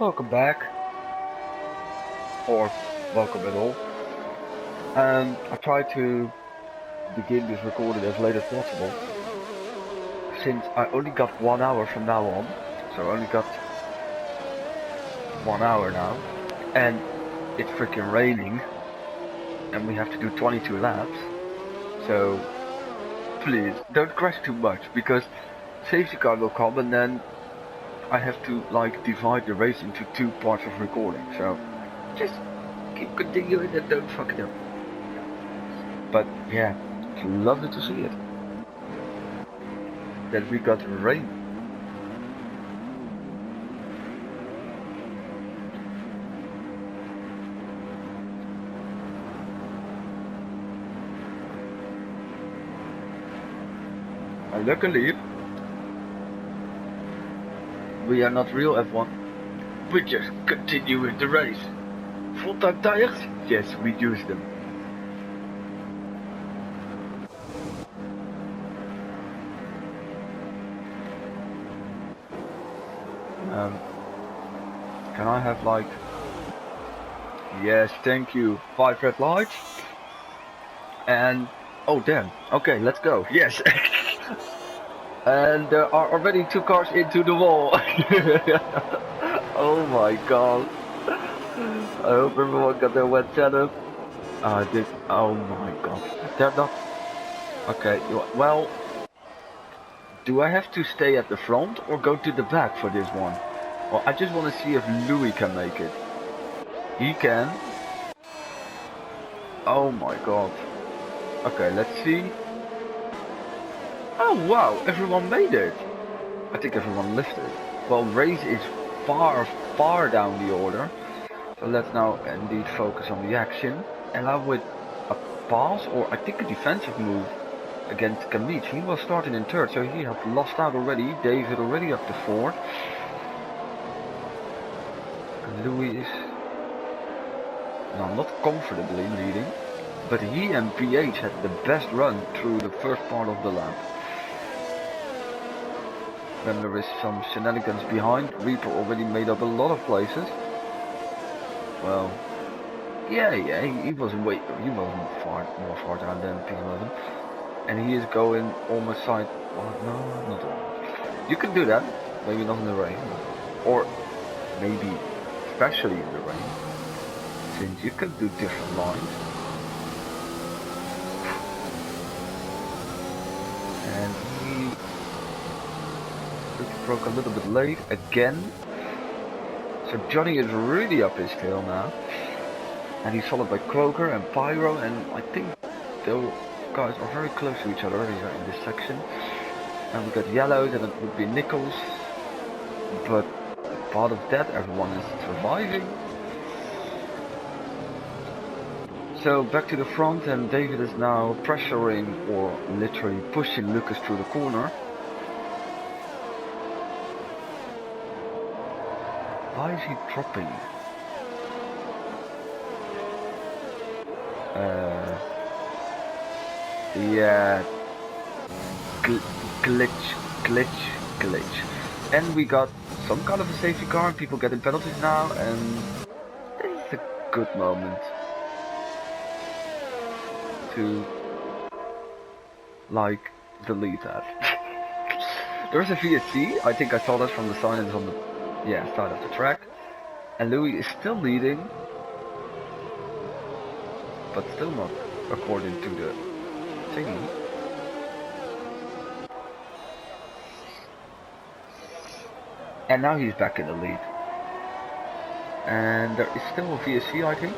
Welcome back, or welcome at all. I try to begin this recording as late as possible, since I only got 1 hour from now on, so I only got 1 hour now, and it's freaking raining, and we have to do 22 laps, so please don't crash too much, because safety car will come and then I have to like divide the race into two parts of recording, so just keep continuing and don't fuck it up. But yeah, it's lovely to see it. That we got rain. And luckily, we are not real F1. We just continue with the race. Full-time tires? Yes, we use them. Can I have like... Yes, thank you. 5 red lights. And... Oh damn. Okay, let's go. Yes. And there are already 2 cars into the wall. Oh my god. I hope everyone got their wet setup. Oh my god. They're not... Okay, well... Do I have to stay at the front or go to the back for this one? Well, I just want to see if Louis can make it. He can. Oh my god. Okay, let's see. Oh wow, everyone made it. I think everyone lifted. Well, race is far down the order. So let's now indeed focus on the action. And now with a pass, or I think a defensive move against Kamich. He was starting in third, so he had lost out already. David already up to fourth. And Louis is now not comfortably leading, but he and PH had the best run through the first part of the lap. Then there is some shenanigans behind. Reaper already made up a lot of places. Well, yeah, he wasn't more far down than P11. And he is going almost side... Well, no, not almost. You can do that, maybe not in the rain. Or maybe especially in the rain. Since you can do different lines. And he broke a little bit late again. So Johnny is really up his tail now. And he's followed by Croker and Pyro, and I think those guys are very close to each other here in this section. And we got yellows, and it would be Nichols. But part of that, everyone is surviving. So back to the front, and David is now pressuring or literally pushing Lucas through the corner. Why is he dropping? Yeah. Glitch. And we got some kind of a safety car, and people getting penalties now, and this is a good moment to like delete that. There's a VSC, I think I saw that from the sign, it's on the side of the track, and Louis is still leading, but still not according to the thingy. And now he's back in the lead. And there is still a VSC, I think.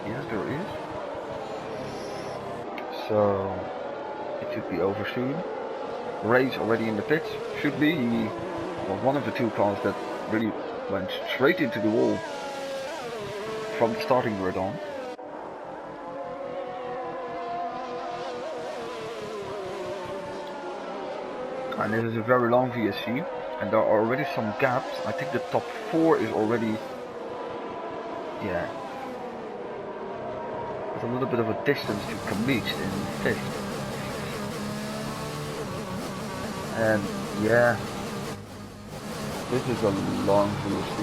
Yes, there is. So it should be over soon. Ray's already in the pits. Should be. He was one of the 2 cars that really went straight into the wall from the starting grid on. And this is a very long VSC, and there are already some gaps. I think the top 4 is already, there's a little bit of a distance to Kamich in 5th. And yeah, this is a long VSC.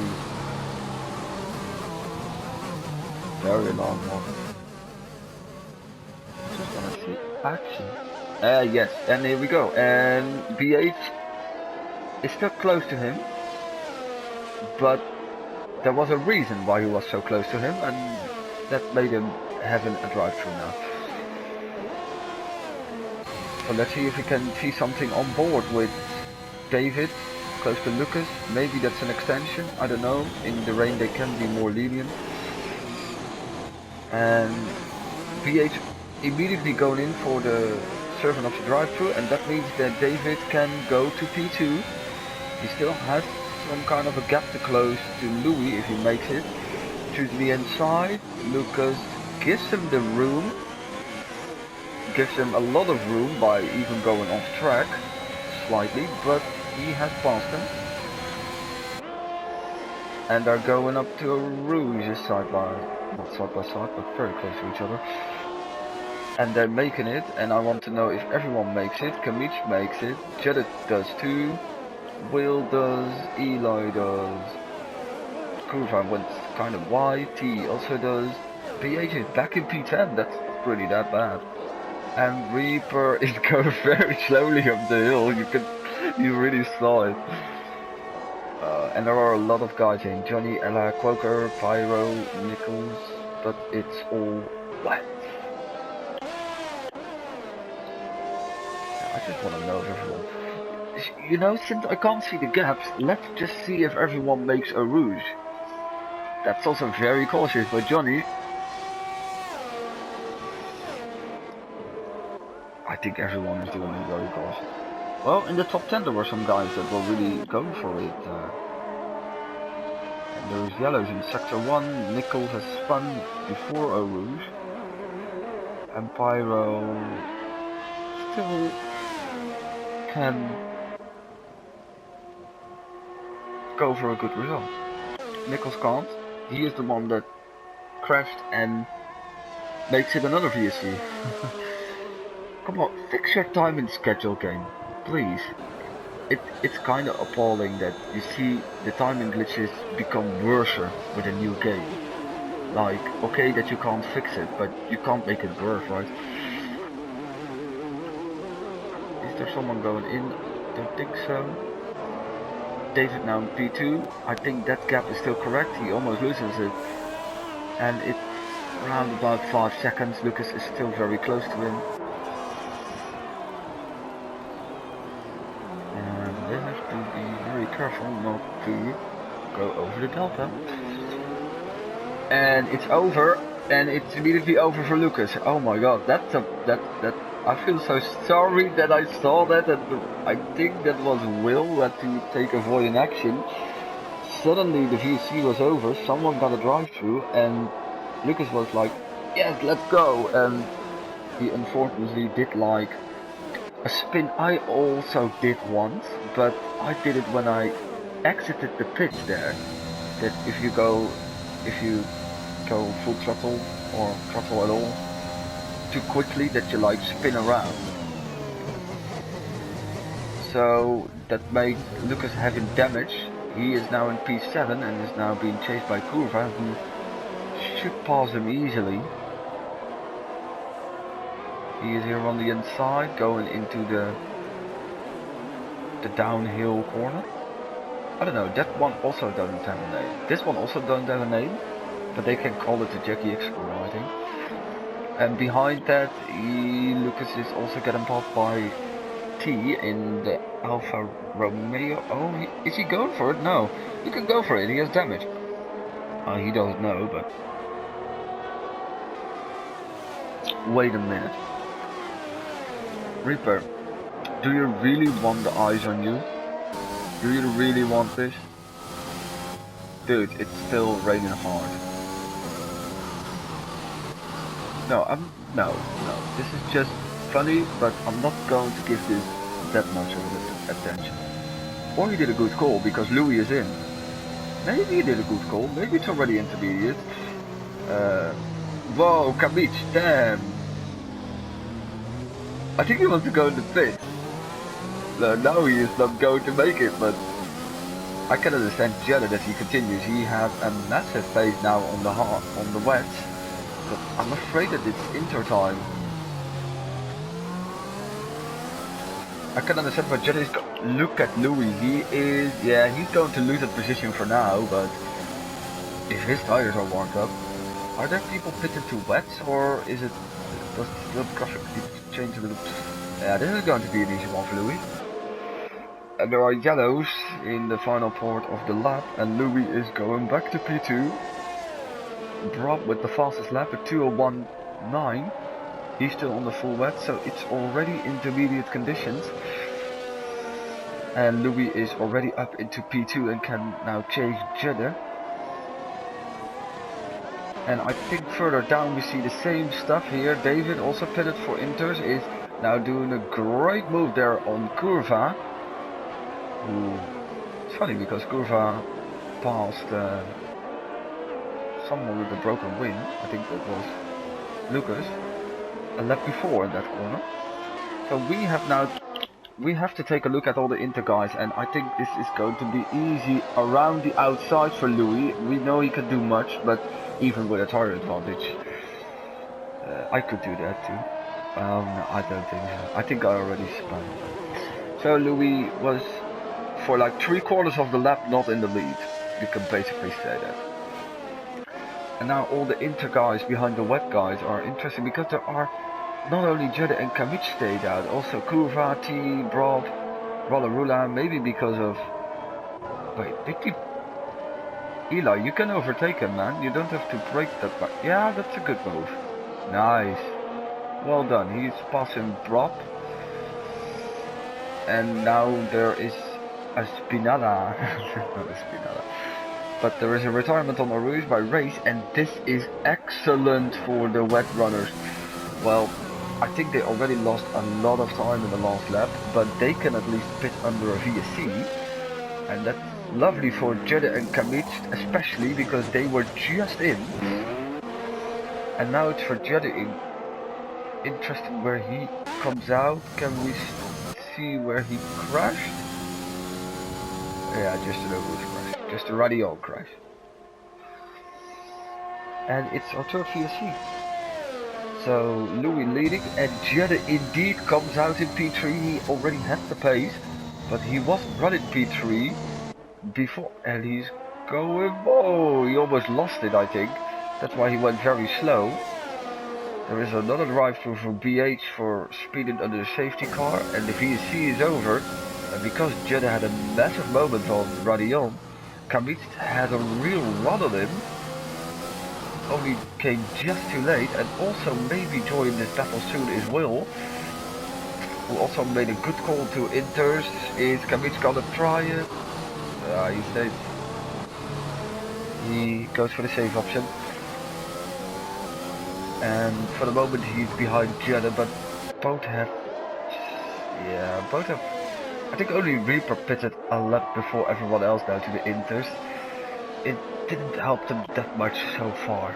Very long one. Just wanna see action. Yes, and here we go. And BH is still close to him, but there was a reason why he was so close to him, and that made him having a drive-through now. So let's see if we can see something on board with David close to Lucas. Maybe that's an extension, I don't know. In the rain they can be more lenient. And BH immediately going in for the servant of the drive-through, and that means that David can go to P2. He still has some kind of a gap to close to Louis if he makes it. To the inside, Lucas gives him the room. Gives him a lot of room by even going off track slightly, but he has passed him. And they're going up to a Rouge side by, not side by side, but very close to each other. And they're making it, and I want to know if everyone makes it. Kamich makes it, Jedit does too, Will does, Eli does, Kurvan went kind of wide, T also does, PH is back in P10, that's pretty that bad. And Reaper is going very slowly up the hill, you really saw it. And there are a lot of guys in, Johnny, ALR, Quoker, Pyro, Nichols, but it's all wet. I just want to know if everyone... You know, since I can't see the gaps, let's just see if everyone makes a Rouge. That's also very cautious by Johnny. I think everyone is doing it very cautious. Well, in the top 10 there were some guys that were really going for it. And there is yellows in sector 1, Nichols has spun before a Rouge. And Pyro still can go for a good result. Nichols can't. He is the one that crashed and makes it another VSC. Come on, fix your timing schedule game, please. It's kind of appalling that you see the timing glitches become worse with a new game. Like, okay that you can't fix it, but you can't make it worse, right? Is there someone going in? Don't think so. David now in P2. I think that gap is still correct. He almost loses it. And it's around about 5 seconds. Lucas is still very close to him. And they have to be very careful not to go over the delta. And it's over. And it's immediately over for Lucas. Oh my god, that I feel so sorry that I saw that, and I think that was Will who had to take avoiding action. Suddenly the VC was over, someone got a drive-through, and Lucas was like, yes, let's go, and he unfortunately did like a spin I also did once, but I did it when I exited the pit there, that if you go full throttle or throttle at all, too quickly that you like spin around. So that made Lucas having damage. He is now in P7 and is now being chased by Kurva, who should pass him easily. He is here on the inside going into the downhill corner. I don't know, that one also doesn't have a name. This one also doesn't have a name, but they can call it the Jackie X score, I think. And behind that, Lucas is also getting passed by T in the Alfa Romeo. Oh, is he going for it? No, he can go for it. He has damage. He doesn't know, but wait a minute. Reaper, do you really want the eyes on you? Do you really want this? Dude, it's still raining hard. No, this is just funny, but I'm not going to give this that much of attention. Or he did a good call, because Louis is in. Maybe he did a good call, maybe it's already intermediate. Whoa, Kamich, damn! I think he wants to go in the pit. Now he is not going to make it, but I can understand Jeddah that he continues. He has a massive pace now on the wet. but I'm afraid that it's Inter time. I can understand why Jetta is look at Louis. He's going to lose that position for now, but if his tires are warmed up, are there people pitted to wets, or is it, does the graphic need to change a little? Yeah, this is going to be an easy one for Louis. And there are yellows in the final part of the lap, and Louis is going back to P2. Brab with the fastest lap at 2:01.9. He's still on the full wet, so it's already intermediate conditions. And Louis is already up into P2 and can now chase Jeddah. And I think further down we see the same stuff here. David, also pitted for Inters, is now doing a great move there on Curva. It's funny because Curva passed someone with a broken wing. I think that was Lucas. A lap before in that corner. So we have to take a look at all the Inter guys, and I think this is going to be easy around the outside for Louis. We know he can do much, but even with a tire advantage, I could do that too. No, I don't think so. I think I already spun. So Louis was for like 3/4 of the lap not in the lead. You can basically say that. And now all the Inter guys behind the wet guys are interesting because there are not only Jeddah and Kamic stayed out, also Curva, T, Brab, Rollerula, maybe because of... Wait, did he... Eli, you can overtake him, man. You don't have to break that back. Yeah, that's a good move. Nice. Well done. He's passing Brab. And now there is a Spinella. Not a Spinella. But there is a retirement on Arrouz by Race, and this is excellent for the wet runners. Well, I think they already lost a lot of time in the last lap, but they can at least pit under a VSC, and that's lovely for Jeddah and Kamic, especially because they were just in. And now it's for Jeddah in. Interesting where he comes out. Can we see where he crashed? Yeah, just an Arrouz crash. Just a radial crash. And it's our third VSC. So Louis leading, and Jeddah indeed comes out in P3. He already had the pace, but he wasn't running P3 before, and he's going... Oh, he almost lost it, I think. That's why he went very slow. There is another drive-through for BH for speeding under the safety car, and the VSC is over. And because Jeddah had a massive moment on Radion, Kamic had a real run on him. Only came just too late, and also maybe joining this battle soon is Will, who also made a good call to Inters. Is Kamic gonna try it? He stayed. He goes for the safe option. And for the moment he's behind Jeddah, but both have... Yeah, both have... I think only Reaper pitted a lap before everyone else now to the Inters. It didn't help them that much so far.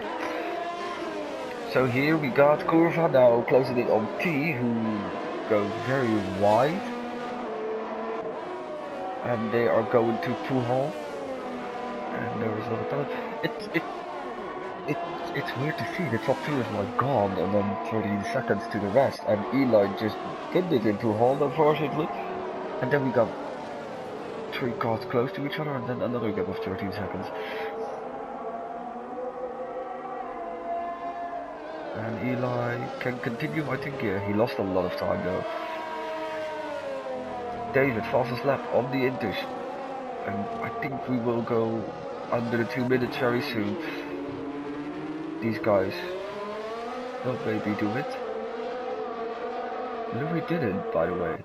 So here we got Curva now closing it on T, who goes very wide. And they are going to Pujol. And there is another penalty. It's weird to see the top two is like gone, and then 13 seconds to the rest. And Eli just pinned it in Pujol, unfortunately. And then we got 3 cars close to each other, and then another gap of 13 seconds. And Eli can continue, I think. Yeah, he lost a lot of time though. David, fastest lap on the Inters. And I think we will go under the 2 minutes very soon. These guys will maybe do it. Louis didn't, by the way.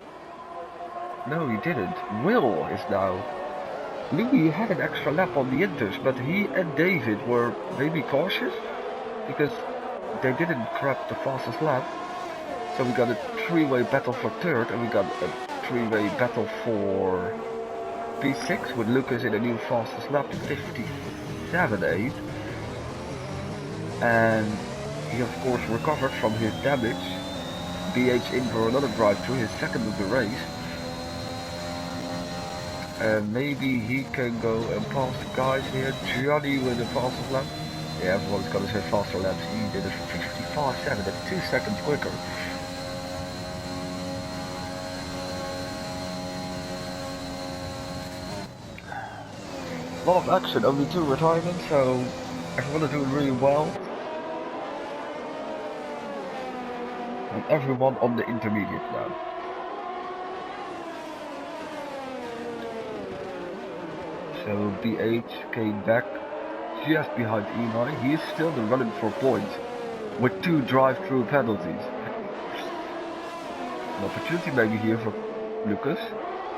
No, he didn't. Will is now. Louis had an extra lap on the Inters, but he and David were maybe cautious because they didn't grab the fastest lap. So we got a 3-way battle for third, and we got a 3-way battle for P6 with Lucas in a new fastest lap, 57.8. And he of course recovered from his damage. BH in for another drive-through, his second of the race. And maybe he can go and pass the guys here. Johnny with the fastest lap. Yeah, everyone's gonna say faster laps. He did a 55.7, that's 2 seconds quicker. A lot of action, only 2 retirements, so everyone is doing really well. And everyone on the intermediate now. So BH came back just behind Eli. He is still the running for points with 2 drive-through penalties. An opportunity maybe here for Lucas,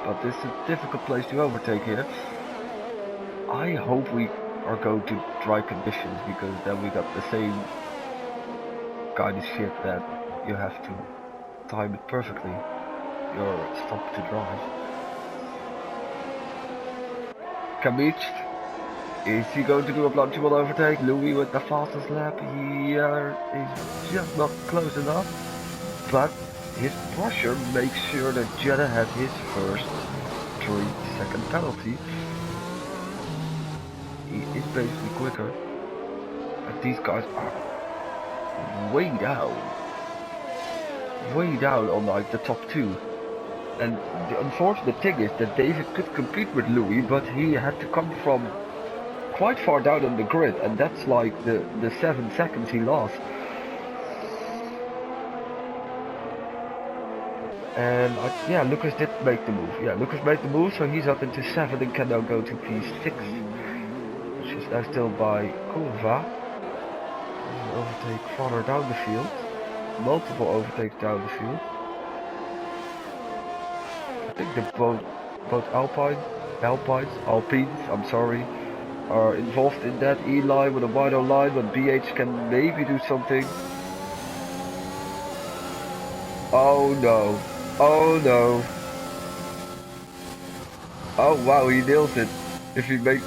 but this is a difficult place to overtake here. I hope we are going to dry conditions, because then we got the same kind of shit that you have to time it perfectly, your stop to drive. Kamich, is he going to do a plungeable overtake? Louis with the fastest lap here is just not close enough, but his pressure makes sure that Jeddah has his first 3-second penalty. He is basically quicker, but these guys are way down on like the top 2. And the unfortunate thing is that David could compete with Louis, but he had to come from quite far down on the grid, and that's like the 7 seconds he lost. And yeah, Lucas did make the move. Yeah, Lucas made the move, so he's up into 7 and can now go to P6, which is now still by Kurva. An overtake farther down the field. Multiple overtakes down the field. I think that both Alpines, I'm sorry, are involved in that. Eli with a wider line, but BH can maybe do something. Oh no. Oh no. Oh wow, he nails it. If he makes...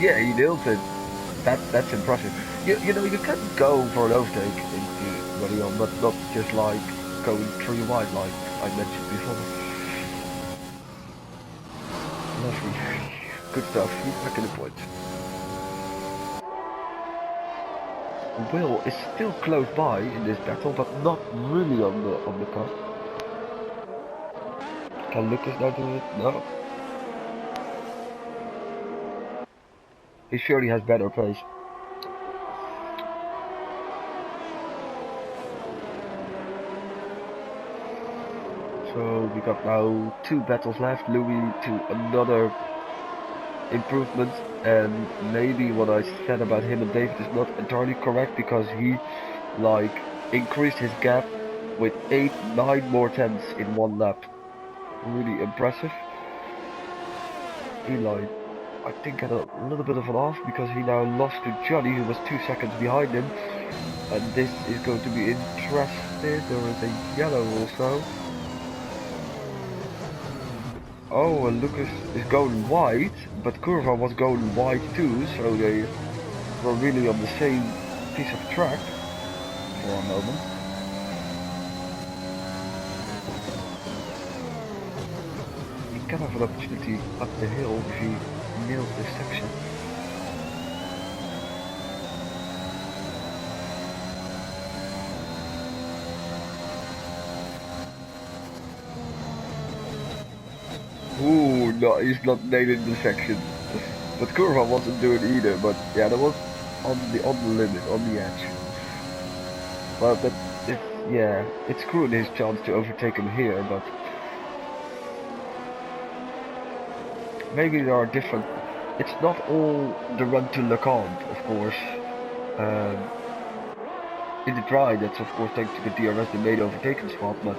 Yeah, he nails it. That's impressive. You know, you can go for an overtake into Marion, but not just like going 3 wide like I mentioned before. Lovely. Good stuff. He's back in the point. Will is still close by in this battle, but not really on the cusp. Can Lucas now do it? No. He surely has better pace. So we got now 2 battles left. Louis to another improvement, and maybe what I said about him and David is not entirely correct, because he like increased his gap with 8-9 more tenths in 1 lap. Really impressive. Eli, I think, had a little bit of an off, because he now lost to Johnny, who was 2 seconds behind him, and this is going to be interesting. There is a yellow also. Oh, and Lucas is going wide, but Curva was going wide too, so they were really on the same piece of track for a moment. He can have an opportunity up the hill if he nails this section. Ooh, no, he's not nailing the section. But Curva wasn't doing either, but yeah, that was on the limit, on the edge. Well, it screwed his chance to overtake him here, but maybe there are different... It's not all the run to Lecomte, of course. In the dry, that's of course thanks to the DRS, the main overtaking spot, but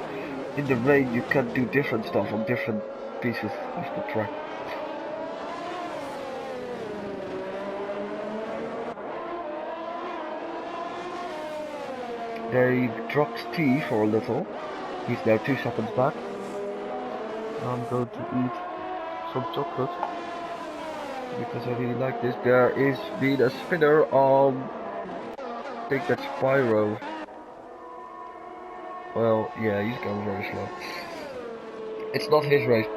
in the rain you can do different stuff on different pieces of the track. They dropped T for a little. He's now 2 seconds back. I'm going to eat some chocolate, because I really like this. There is been a spinner on... I think that's Pyro. Well, yeah, he's going very slow. It's not his race.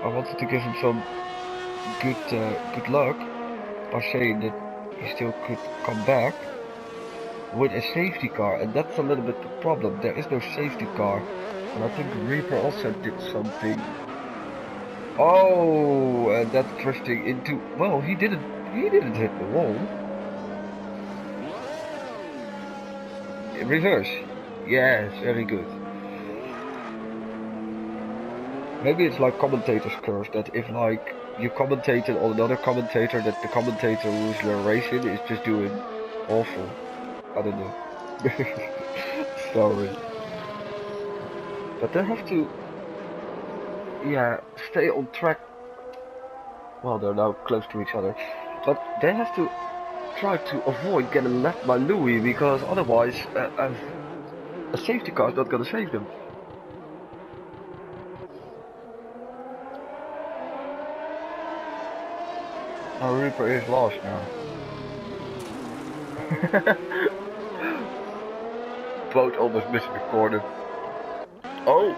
I wanted to give him some good luck by saying that he still could come back with a safety car, and that's a little bit the problem. There is no safety car, and I think Reaper also did something. Oh, and that's drifting into. Well, he didn't. He didn't hit the wall. Reverse. Yes, very good. Maybe it's like commentator's curse, that if like you commentated on another commentator, that the commentator who's you're racing is just doing awful. I don't know. Sorry. But they have to, yeah, stay on track. Well, they're now close to each other. But they have to try to avoid getting left by Louis, because otherwise a safety car is not going to save them. Our Reaper is lost now. Boat almost missing the corner. Oh!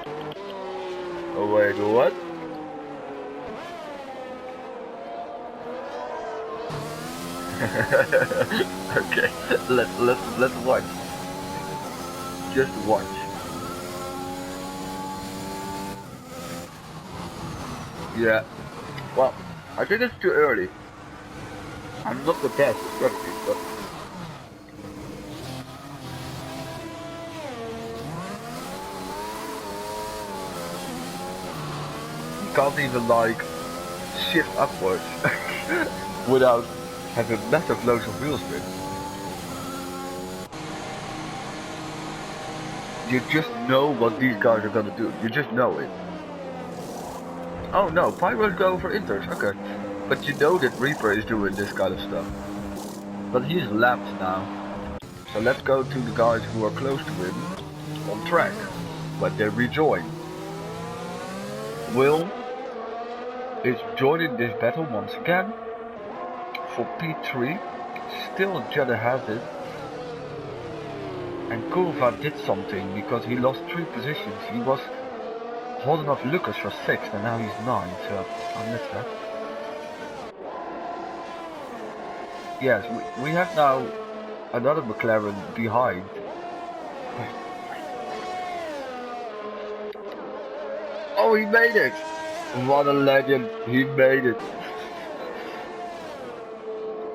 Oh wait, what? Okay, let's watch. Just watch. Yeah. Well, I think it's too early. I'm not the best at rugby, but you can't even like shift upwards without having massive loads of wheel spin. You just know what these guys are gonna do. You just know it. Oh no, Pyro's going for inters, okay. But you know that Reaper is doing this kind of stuff. But he's lapped now. So let's go to the guys who are close to him on track. But they rejoin. Will is joining this battle once again for P3. Still Jeddah has it. And Kurva did something because he lost 3 positions. He was holding off Lucas for 6th and now he's 9th, so I missed that. Yes, we have now another McLaren behind. Oh, he made it! What a legend, he made it.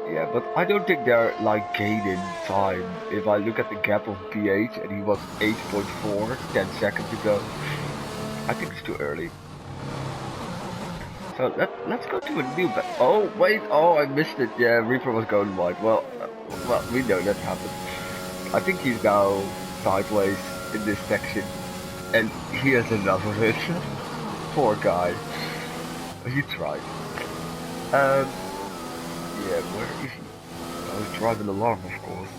Yeah, but I don't think they're like gaining time. If I look at the gap of P8 and he was 8.4 10 seconds ago, I think it's too early. So let's go to a new battle. Oh wait, oh I missed it. Yeah, Reaper was going wide. Well, we know that happened. I think he's now sideways in this section, and he has enough of it. Poor guy. He tried. Yeah, where is he? Oh, he's driving along, of course.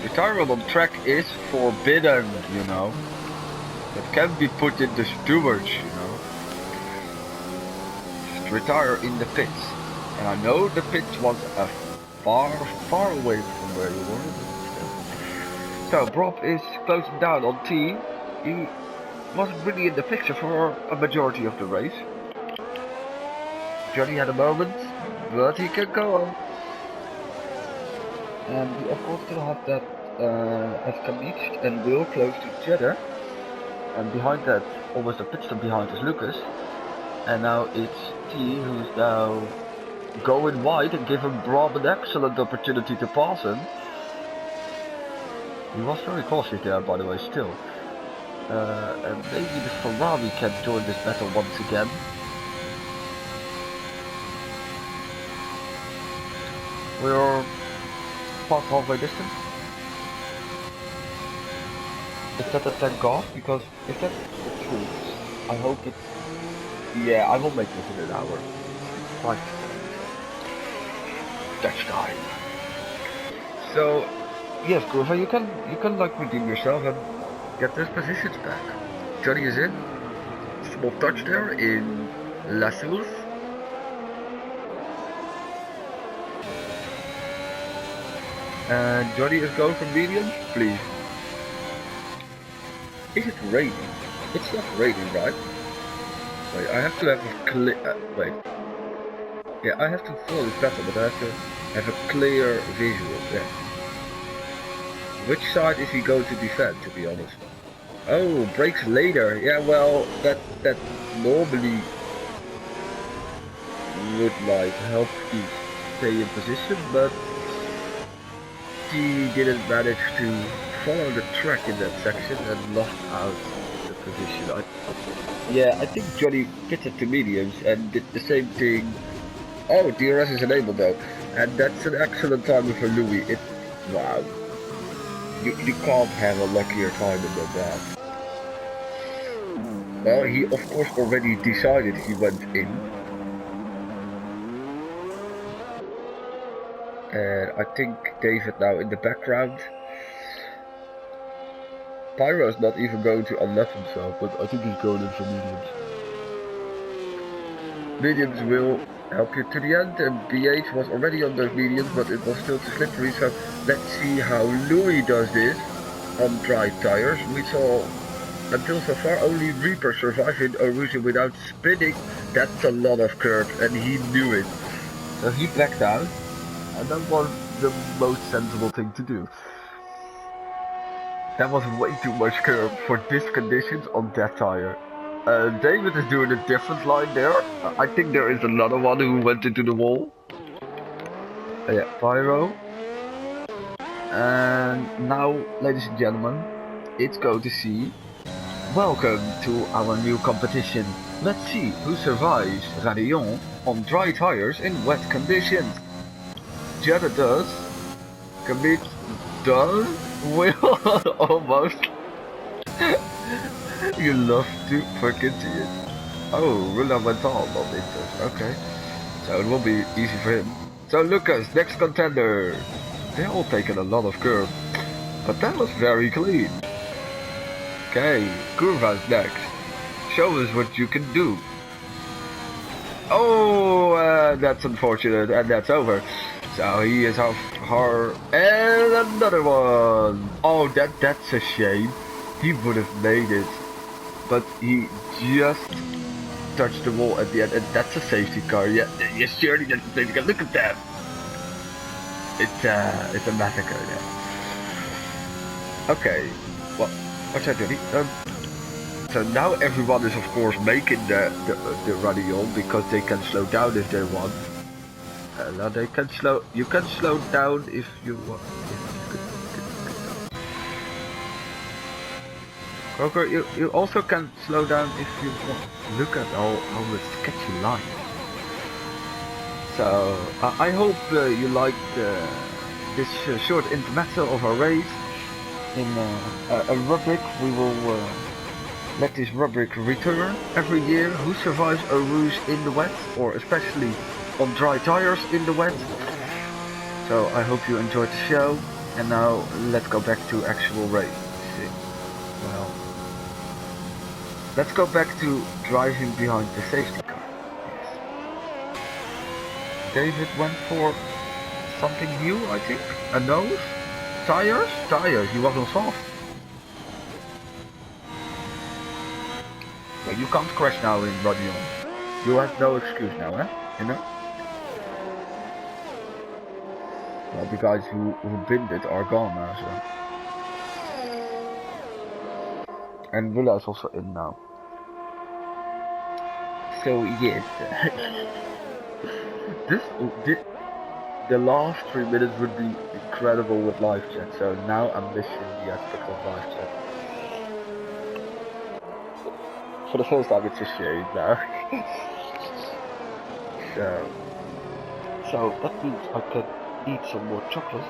Retirement on track is forbidden, you know. It can't be put into stewards, you know. Just retire in the pits. And I know the pits was far, far away from where you were. So, Brob is closing down on T. He wasn't really in the picture for a majority of the race. Johnny had a moment, but he can go on. And we of course still have that Kamic and Will close to each other. And behind that, almost a pit stop behind is Lucas. And now it's T who's now going wide and giving Brob an excellent opportunity to pass him. He was very cautious there, by the way, still. And maybe the Ferrari can join this battle once again. We're past halfway distance. Is that a tank off? Because if that's the truth, I hope it's... Yeah, I will make this in an hour. Right. That's time. So, yes, Kurva, you can like redeem yourself and get those positions back. Johnny is in. Small touch there in La Source. And Johnny is going for medium, please. Is it raining? It's not raining, right? Wait, I have to have a wait. Yeah, I have to follow this battle, but I have to have a clear visual. Yeah. Which side is he going to defend, to be honest? Oh, breaks later. Yeah, well, that normally would like help you stay in position, but he didn't manage to follow the track in that section and lost out the position. Yeah, I think Johnny pitted to mediums and did the same thing. Oh, DRS is enabled though, and that's an excellent timing for Louis. Wow, you can't have a luckier timing than that. Well, he of course already decided he went in. And I think David now in the background. Pyro's not even going to unlap himself, but I think he's going in for mediums. Mediums will help you to the end, and BH was already on those mediums, but it was still too slippery, so let's see how Louis does this on dry tires. We saw, until so far, only Reaper surviving Orusia without spinning. That's a lot of curb, and he knew it. So he backed out, and that was the most sensible thing to do. That was way too much curb for this conditions on that tire. David is doing a different line there. I think there is another one who went into the wall. Yeah, Pyro. And now, ladies and gentlemen, it's go to see. Welcome to our new competition. Let's see who survives Radion on dry tires in wet conditions. Jetta does. Commit does. Will almost. You love to fucking see it. Oh, Rula went on interest. Okay. So it will be easy for him. So Lucas, next contender. They're all taking a lot of curve. But that was very clean. Okay, Curva's next. Show us what you can do. Oh, that's unfortunate, and that's over. So he is off her, and another one. Oh, that's a shame. He would have made it, but he just touched the wall at the end, and that's a safety car. Yeah, surely that's a safety car. Look at that. It's a massacre. Yeah. Okay. Well, what's that, Johnny? So now everyone is of course making the radial because they can slow down if they want. Now they can slow. You can slow down if you want. Croker, you also can slow down if you want. Look at all the sketchy lines. So I hope you liked this short intermezzo of our race. In a rubric, we will let this rubric return every year. Who survives a rouge in the wet, or especially on dry tires in the wet. So I hope you enjoyed the show, and now let's go back to actual race. Well, let's go back to driving behind the safety car. Yes. David went for something new, I think. A nose? Tires? Tires, he was on soft. Well, you can't crash now in Radion. You have no excuse now, eh? You know? Well, the guys who binned it are gone now, so. And Villa is also in now. So yes. The last 3 minutes would be incredible with live chat, so now I'm missing the aspect of live chat. For the first time it's a shame now. So that means I can eat some more chocolate.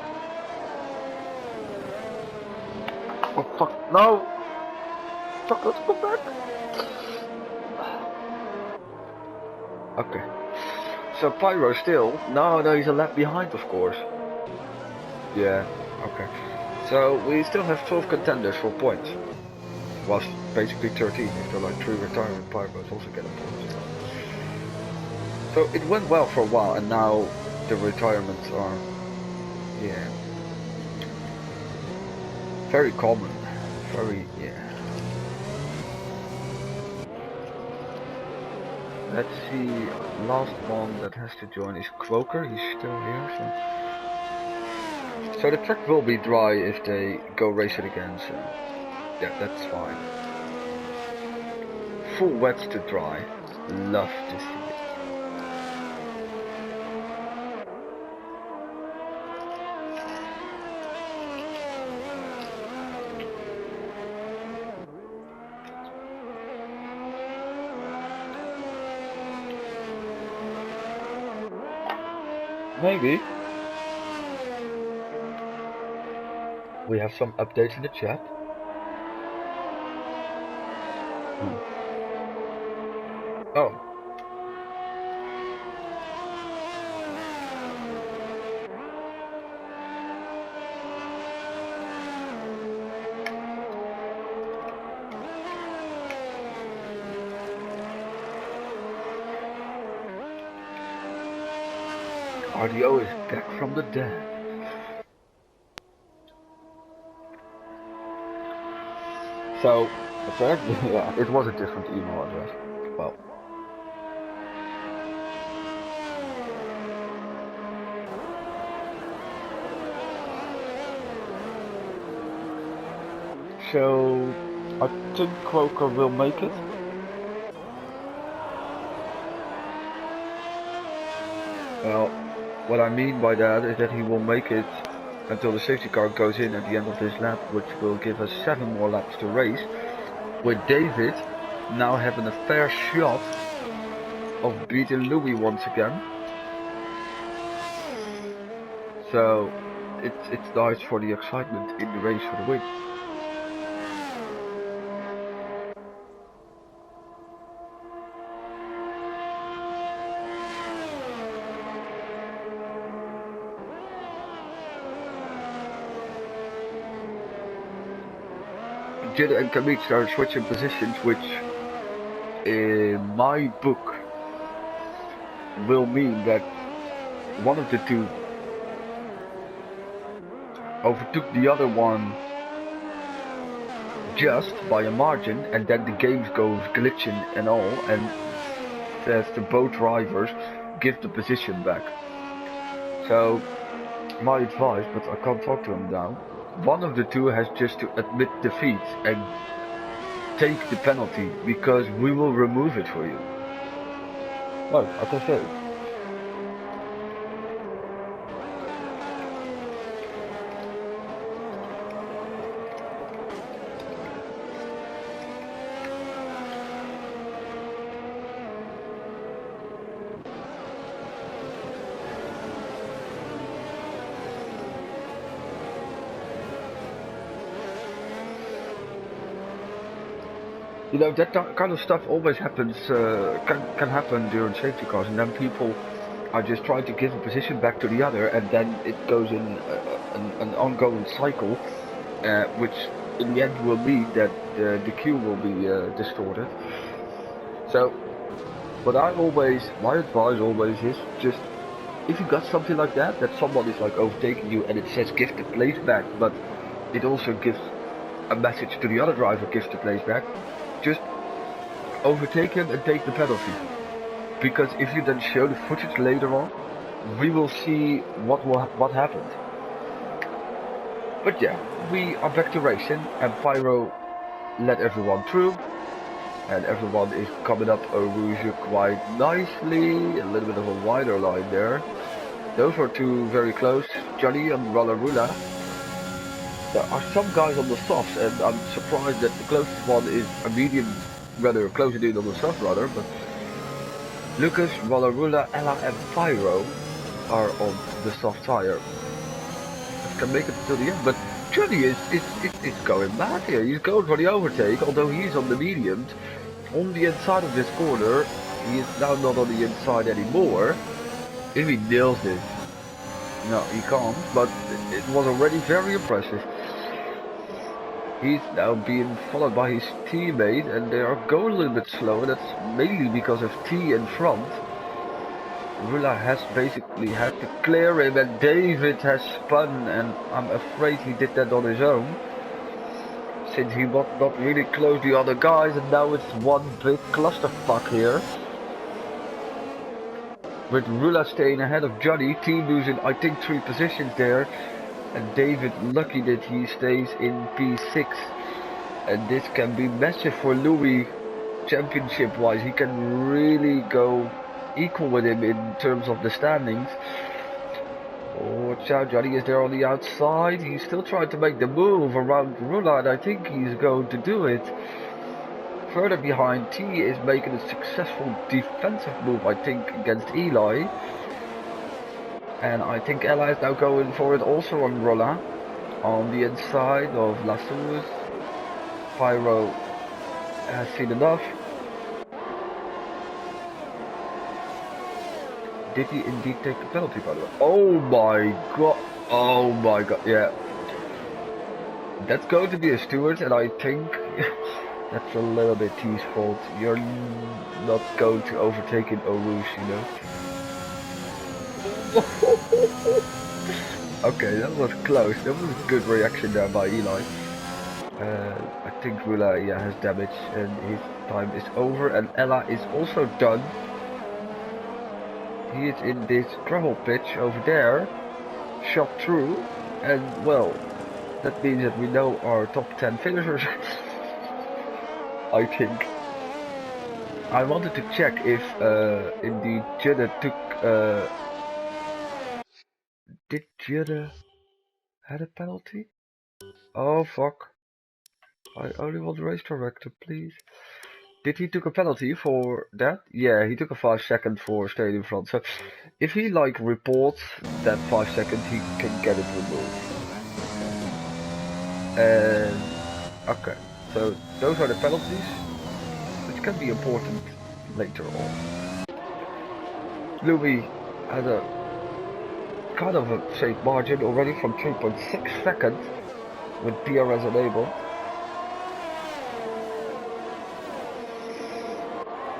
Oh fuck, no! Chocolate, come back! Okay. So Pyro still? No, he's a lap behind of course. Yeah, okay. So we still have 12 contenders for points. Well, basically 13 if they're like 3 retirement Pyros also getting points. So it went well for a while, and now the retirements are, yeah, very common. Very, yeah. Let's see, last one that has to join is Croker, he's still here, so the track will be dry if they go race it again, so yeah, that's fine. Full wets to dry, love to see it. Maybe. We have some updates in the chat. Oh. RDO is back from the dead. So, apparently, yeah, it was a different email address. Well. So, I think Croker will make it. Well, what I mean by that is that he will make it until the safety car goes in at the end of this lap, which will give us 7 more laps to race, with David now having a fair shot of beating Louis once again. So it's nice for the excitement in the race for the win. Jid and Kamik are switching positions, which in my book will mean that one of the two overtook the other one just by a margin, and then the game goes glitching and all, and says to both drivers give the position back. So my advice, but I can't talk to him now, one of the two has just to admit defeat and take the penalty, because we will remove it for you. No, I can say it. You know, that kind of stuff always happens, can happen during safety cars, and then people are just trying to give a position back to the other, and then it goes in an ongoing cycle, which in the end will mean that the queue will be distorted. So, my advice always is just, if you got something like that someone is like overtaking you and it says give the place back, but it also gives a message to the other driver, give the place back, just overtake him and take the penalty. Because if you then show the footage later on, we will see what happened. But yeah, we are back to racing, and Pyro let everyone through, and everyone is coming up Eau Rouge quite nicely. A little bit of a wider line there. Those were two very close, Johnny and Rollerula. There are some guys on the softs, and I'm surprised that the closest one is a medium, rather closer in on the soft rather, but Lucas, Rollerula, Ella and Pyro are on the soft tire. Can make it to the end, but Johnny is going back here. He's going for the overtake, although he's on the mediums. On the inside of this corner, he is now not on the inside anymore. If he nails this, no, he can't, but it was already very impressive. He's now being followed by his teammate, and they are going a little bit slower. That's mainly because of T in front. Rula has basically had to clear him, and David has spun, and I'm afraid he did that on his own, since he was not really close to the other guys, and now it's one big clusterfuck here. with Rula staying ahead of Johnny, T losing I think 3 positions there, and David lucky that he stays in P6, and this can be massive for Louis championship wise. He can really go equal with him in terms of the standings. Oh, watch out, Johnny is there on the outside. He's still trying to make the move around Rula, and I think he's going to do it. Further behind, T is making a successful defensive move, I think, against Eli. And I think Ella is now going for it also on Rula. On the inside of Lassus. Pyro has seen enough. Did he indeed take the penalty, by the way? Oh my god. Oh my god, yeah. That's going to be a Stewart, and I think that's a little bit T's fault. You're not going to overtake in Orouge, you know. Okay, that was close. That was a good reaction there by Eli. I think Rula, yeah, has damage, and his time is over, and Ella is also done. He is in this gravel pitch over there, shot through, and well, that means that we know our top 10 finishers. I think. I wanted to check if indeed Judde took. Did Judde had a penalty? Oh fuck! I only want the race director, please. Did he took a penalty for that? Yeah, he took a 5 second for staying in front. So if he like reports that 5 seconds, he can get it removed. And okay, so those are the penalties, which can be important later on. Louis has a kind of a safe margin already from 3.6 seconds with DRS enabled.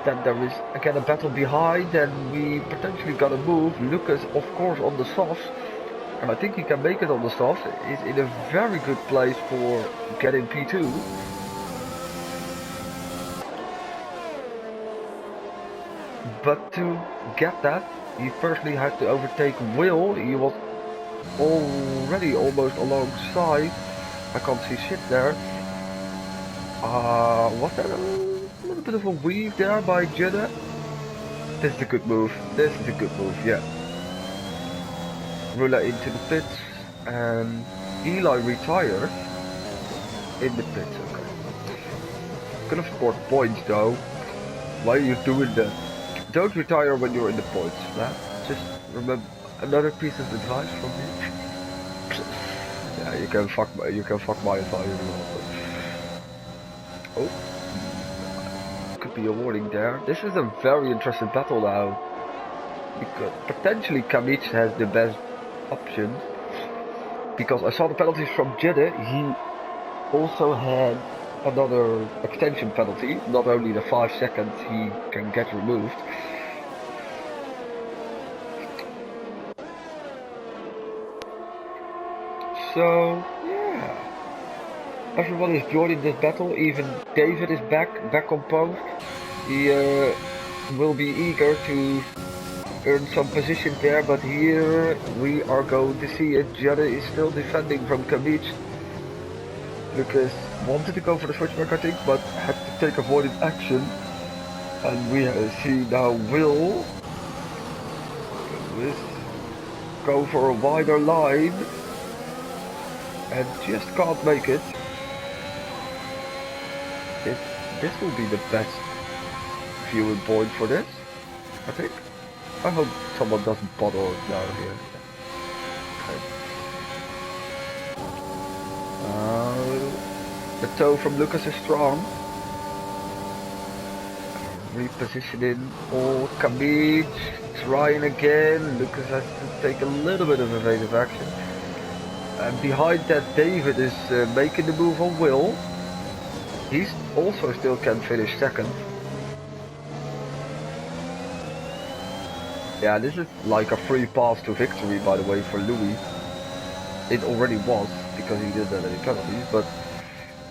Then there is again a battle behind, and we potentially gotta move. Lucas, of course, on the softs, and I think he can make it on the softs. Is in a very good place for getting P2. But to get that, he firstly had to overtake Will. He was already almost alongside. I can't see shit there. Was there a little bit of a weave there by Judde? This is a good move. This is a good move, yeah. Rula into the pits, and Eli retires in the pits. Okay. Could have scored points though. Why are you doing that? Don't retire when you're in the points, man. Just remember another piece of advice from me. Yeah, you can fuck my advice as well. Oh, could be a warning there. This is a very interesting battle now, because potentially Kamic has the best option. Because I saw the penalties from Judde. He also had another extension penalty, not only the 5 seconds he can get removed. So yeah, everyone is joining this battle. Even David is back composed. He will be eager to earn some position there, but here we are going to see it. Judde is still defending from Kamic. Lucas wanted to go for the switchback, I think, but had to take avoided action. And we see now Will go for a wider line and just can't make it. This will be the best viewing point for this, I think. I hope someone doesn't bother down here. Okay. The toe from Lucas is strong. Repositioning. Oh, Kamic trying again. Lucas has to take a little bit of evasive action. And behind that, David is making the move on Will. He's also still can finish second. Yeah, this is like a free pass to victory, by the way, for Louis. It already was, because he didn't have any penalties, but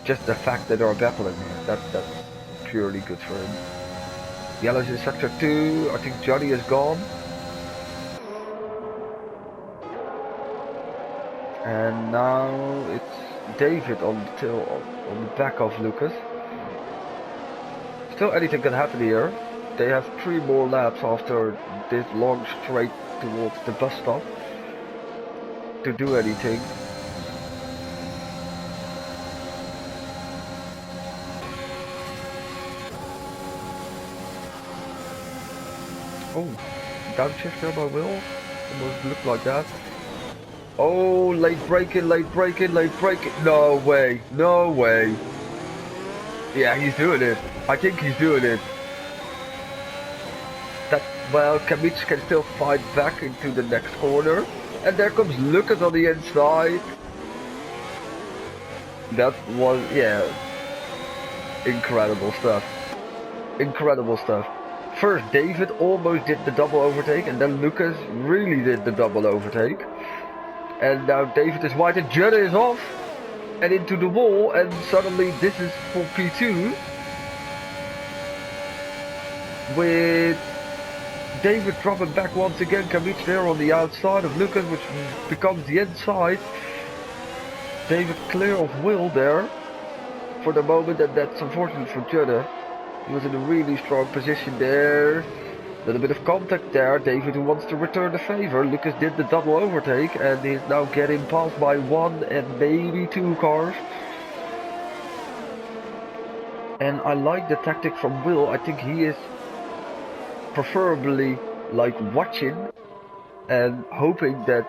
just the fact that they're battling here, that's purely good for him. Yellow's in sector 2, I think Johnny is gone. And now it's David on the tail, on the back of Lucas. Still anything can happen here. They have 3 more laps after this long straight towards the bus stop to do anything. Oh, downshift there by Will. Almost looked like that. Oh, late braking, late braking, late braking. No way, no way. Yeah, he's doing it. I think he's doing it. That, well, Kamic can still fight back into the next corner. And there comes Lucas on the inside. That was, yeah, incredible stuff. Incredible stuff. First, David almost did the double overtake, and then Lucas really did the double overtake. And now David is wide and Judd is off and into the wall, and suddenly this is for P2 with David dropping back once again. Kamic there on the outside of Lucas, which becomes the inside. David clear of Will there for the moment, and that's unfortunate for Judd. He was in a really strong position there. A little bit of contact there. David who wants to return the favor. Lucas did the double overtake and is now getting passed by 1 and maybe 2 cars. And I like the tactic from Will. I think he is preferably like watching and hoping that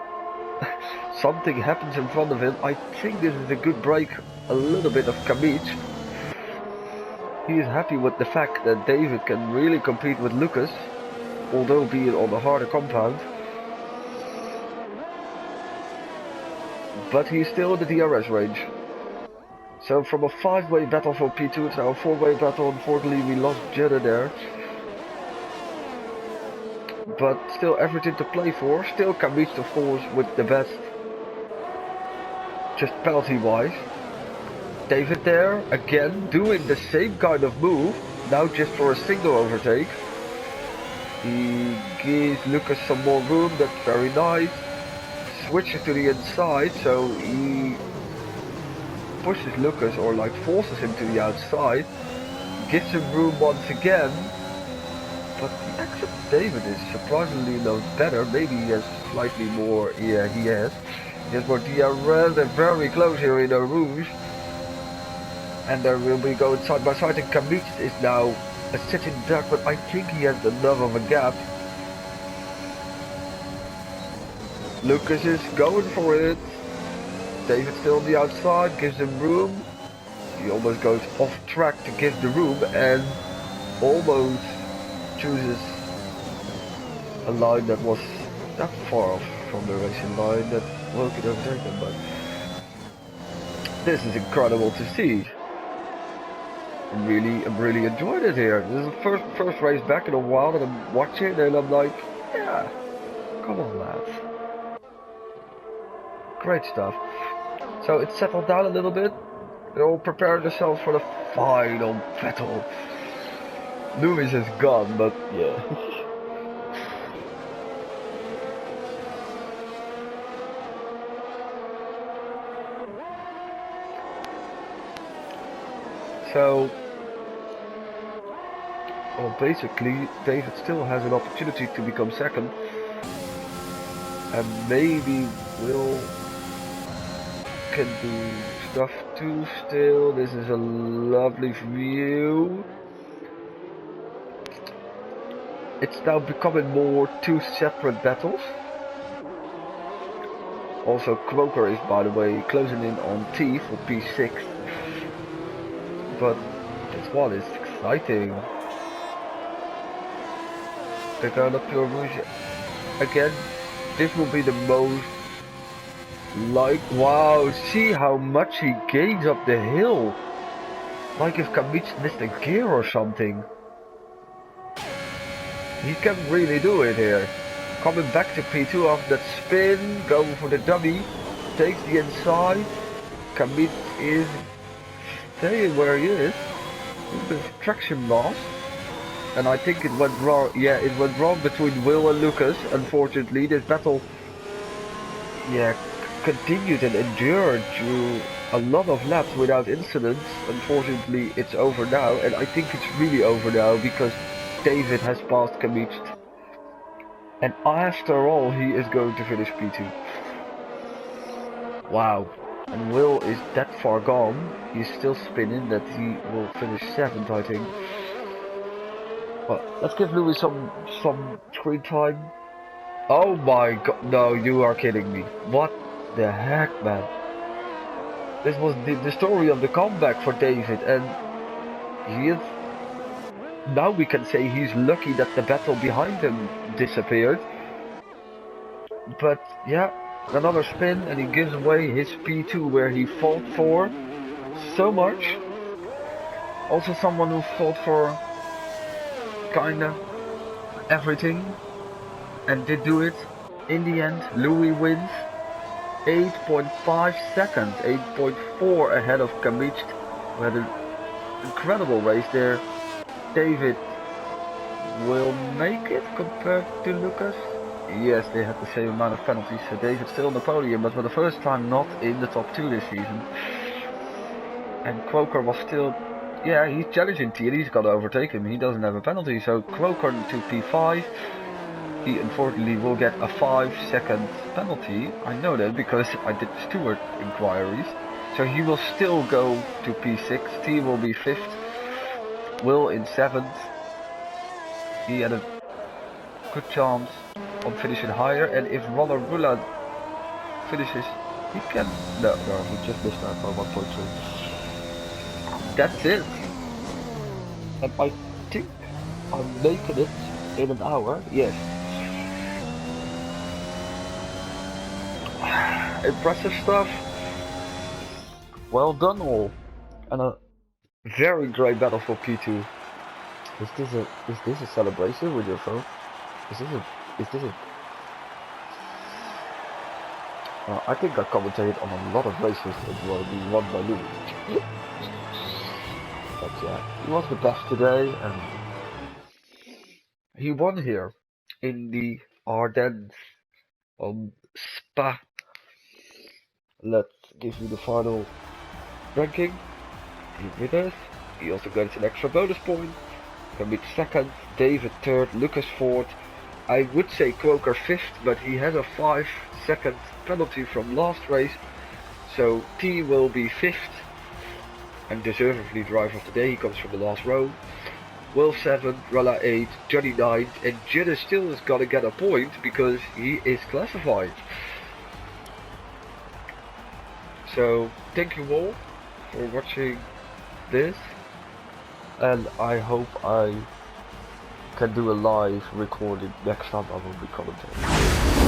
something happens in front of him. I think this is a good break, a little bit of Kamic. He is happy with the fact that David can really compete with Lucas, although be it on a harder compound. But he's still in the DRS range. So from a 5-way battle for P2, it's now a 4-way battle. Unfortunately, we lost Jeddah there. But still everything to play for. Still Kamic, of course, with the best. Just penalty-wise. David there, again, doing the same kind of move. Now just for a single overtake. He gives Lucas some more room, that's very nice. Switches to the inside, so he pushes Lucas, or like forces him to the outside. Gives him room once again. But the actual David is surprisingly no better. Maybe he has slightly more, yeah, he has. He has more DRS, they're very close here in Eau Rouge. And there will be going side by side, and Kamic is now sitting back, but I think he has enough of a gap. Lucas is going for it. David still on the outside, gives him room. He almost goes off track to give the room and almost chooses a line that was that far off from the racing line that Will could overtake him. But this is incredible to see. I'm really enjoyed it here. This is the first race back in a while that I'm watching, and I'm like, yeah, come on lads. Great stuff. So it's settled down a little bit. They're all preparing themselves for the final battle. Lewis is gone, but yeah. So, well, basically, David still has an opportunity to become second, and maybe Will can do stuff too still. This is a lovely view. It's now becoming more 2 separate battles. Also, Croker is, by the way, closing in on T for P6. But this one is exciting. They're going up to Eau Rouge again. This will be the most like, wow, see how much he gains up the hill. Like if Kamic missed a gear or something. He can really do it here. Coming back to P2 after that spin, going for the dummy, takes the inside. Kamic is staying where he is. With traction loss. And I think it went wrong. Yeah, it went wrong between Will and Lucas. Unfortunately, this battle, yeah, continued and endured through a lot of laps without incidents. Unfortunately, it's over now, and I think it's really over now because David has passed Kamicht. And after all, he is going to finish P2. Wow. And Will is that far gone. He's still spinning that he will finish 7th, I think. Well, let's give Louis some screen time. Oh my god, no, you are kidding me. What the heck, man? This was the story of the comeback for David, and he is... Now we can say he's lucky that the battle behind him disappeared. But yeah, another spin, and he gives away his P2 where he fought for so much. Also someone who fought for kinda everything and did do it. In the end, Louis wins 8.5 seconds, 8.4 ahead of Kamicht, who had an incredible race there. David will make it compared to Lucas. Yes, they had the same amount of penalties, so David's still on the podium, but for the first time not in the top 2 this season. And Croker was still, yeah, he's challenging T and he's got to overtake him. He doesn't have a penalty, so Croker to P5. He unfortunately will get a 5-second penalty. I know that because I did steward inquiries. So he will still go to P6. T will be 5th. Will in 7th. He had a good chance on finishing higher, and if Roller Rula finishes, he can... No, he just missed that by 1.3. That's it. And I think I'm making it in an hour. Yes. Impressive stuff. Well done all. And a very great battle for P2. Is this a celebration with your phone? Is this a I think I commentated on a lot of races that were being won by Louis. But yeah, he was the best today, and he won here in the Ardennes on Spa. Let's give you the final ranking. He with us. He also gets an extra bonus point. Kamicht 2nd, David 3rd, Lucas 4th. I would say Croker 5th, but he has a 5-second penalty from last race. So T will be 5th. And deservedly driver of the day, he comes from the last row. Will 7th, Rella 8th, Johnny 9th, and Jidda still has got to get a point because he is classified. So thank you all for watching this, and I hope I can do a live recording next time I will be commentating.